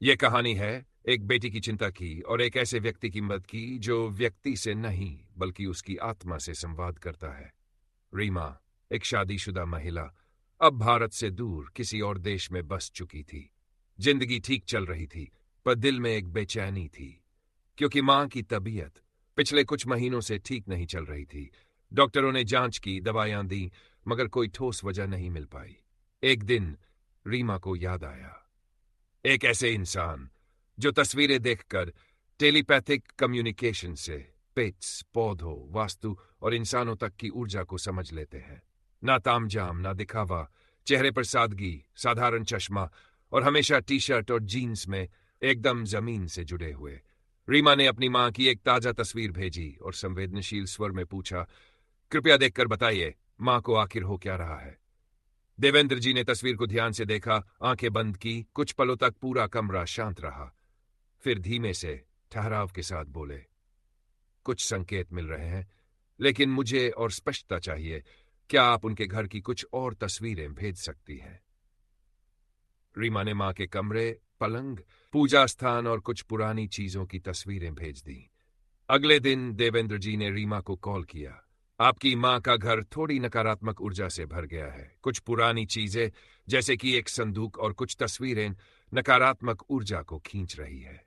ये कहानी है एक बेटी की चिंता की और एक ऐसे व्यक्ति की मदद की जो व्यक्ति से नहीं बल्कि उसकी आत्मा से संवाद करता है। रीमा, एक शादीशुदा महिला, अब भारत से दूर किसी और देश में बस चुकी थी। जिंदगी ठीक चल रही थी, पर दिल में एक बेचैनी थी, क्योंकि मां की तबीयत पिछले कुछ महीनों से ठीक नहीं चल रही थी। डॉक्टरों ने जांच की, दवाइयां दी, मगर कोई ठोस वजह नहीं मिल पाई। एक दिन रीमा को याद आया, एक ऐसे इंसान जो तस्वीरें देखकर टेलीपैथिक कम्युनिकेशन से पेट्स, पौधों, वास्तु और इंसानों तक की ऊर्जा को समझ लेते हैं। ना तामझाम, ना दिखावा, चेहरे पर सादगी, साधारण चश्मा और हमेशा टी शर्ट और जीन्स में एकदम जमीन से जुड़े हुए। रीमा ने अपनी मां की एक ताजा तस्वीर भेजी और संवेदनशील स्वर में पूछा, कृपया देखकर बताइए, मां को आखिर हो क्या रहा है। देवेंद्र जी ने तस्वीर को ध्यान से देखा, आंखें बंद की, कुछ पलों तक पूरा कमरा शांत रहा। फिर धीमे से ठहराव के साथ बोले, कुछ संकेत मिल रहे हैं, लेकिन मुझे और स्पष्टता चाहिए। क्या आप उनके घर की कुछ और तस्वीरें भेज सकती हैं? रीमा ने मां के कमरे, पलंग, पूजा स्थान और कुछ पुरानी चीजों की तस्वीरें भेज दी। अगले दिन देवेंद्र जी ने रीमा को कॉल किया। आपकी मां का घर थोड़ी नकारात्मक ऊर्जा से भर गया है। कुछ पुरानी चीजें, जैसे कि एक संदूक और कुछ तस्वीरें, नकारात्मक ऊर्जा को खींच रही है।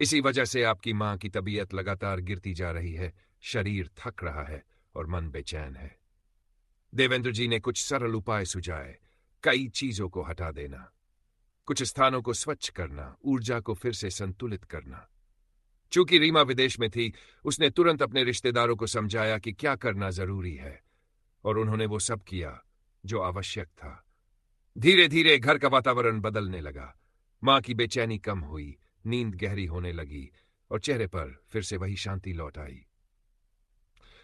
इसी वजह से आपकी मां की तबीयत लगातार गिरती जा रही है, शरीर थक रहा है और मन बेचैन है। देवेंद्र जी ने कुछ सरल उपाय सुझाए। कई चीजों को हटा देना, कुछ स्थानों को स्वच्छ करना, ऊर्जा को फिर से संतुलित करना। चूंकि रीमा विदेश में थी, उसने तुरंत अपने रिश्तेदारों को समझाया कि क्या करना जरूरी है, और उन्होंने वो सब किया जो आवश्यक था। धीरे धीरे घर का वातावरण बदलने लगा। मां की बेचैनी कम हुई, नींद गहरी होने लगी और चेहरे पर फिर से वही शांति लौट आई।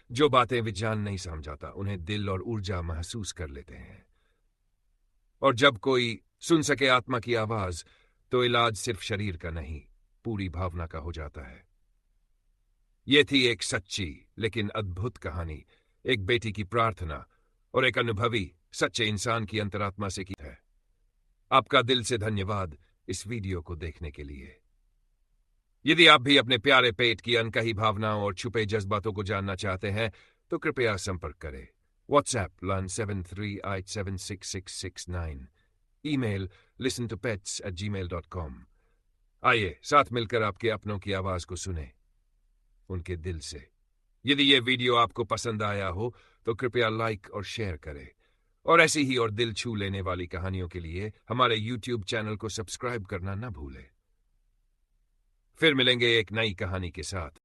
जो बातें विज्ञान नहीं समझाता, उन्हें दिल और ऊर्जा महसूस कर लेते हैं। और जब कोई सुन सके आत्मा की आवाज, तो इलाज सिर्फ शरीर का नहीं, पूरी भावना का हो जाता है। यह थी एक सच्ची लेकिन अद्भुत कहानी, एक बेटी की प्रार्थना और एक अनुभवी सच्चे इंसान की अंतरात्मा से की है। आपका दिल से धन्यवाद इस वीडियो को देखने के लिए। यदि आप भी अपने प्यारे पेट की अनकही भावनाओं और छुपे जज्बातों को जानना चाहते हैं, तो कृपया संपर्क करें। WhatsApp +7387676669, email listenTopets@gmail.com। आइए साथ मिलकर आपके अपनों की आवाज को सुने, उनके दिल से। यदि यह वीडियो आपको पसंद आया हो तो कृपया लाइक और शेयर करें, और ऐसी ही और दिल छू लेने वाली कहानियों के लिए हमारे YouTube चैनल को सब्सक्राइब करना न भूलें। फिर मिलेंगे एक नई कहानी के साथ।